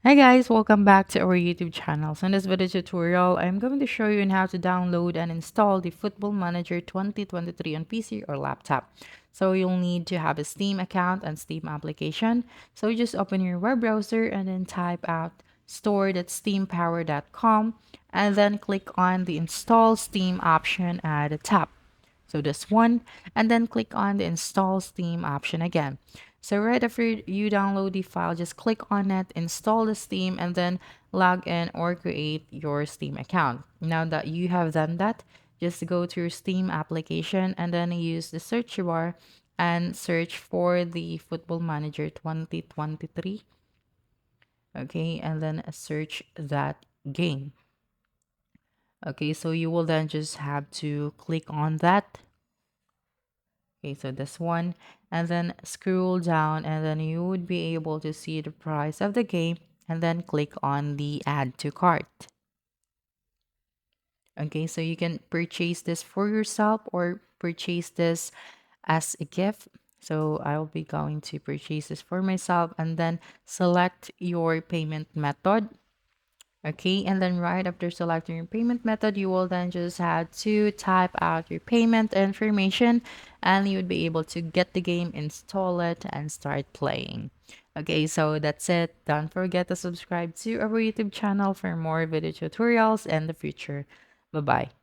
Hi guys, welcome back to our YouTube channel. So in this video tutorial, I'm going to show you on how to download and install the Football Manager 2023 on PC or laptop. So you'll need to have a Steam account and Steam application. So you just open your web browser and then type out store.steampower.com and then click on the install Steam option at the top. So this one, and then click on the install Steam option again. So right after you download the file, just click on it, install the Steam, and then log in or create your Steam account. Now that you have done that, just go to your Steam application and then use the search bar and search for the Football Manager 2023. Okay, and then search that game. Okay, so you will then just have to click on that. Okay, so this one, and then scroll down, and then you would be able to see the price of the game, and then click on the add to cart. Okay, so you can purchase this for yourself or purchase this as a gift. So I'll be going to purchase this for myself, and then select your payment method. Okay, and then right after selecting your payment method, you will then just have to type out your payment information and you would be able to get the game, install it, and start playing. Okay, so that's it. Don't forget to subscribe to our YouTube channel for more video tutorials in the future. Bye bye.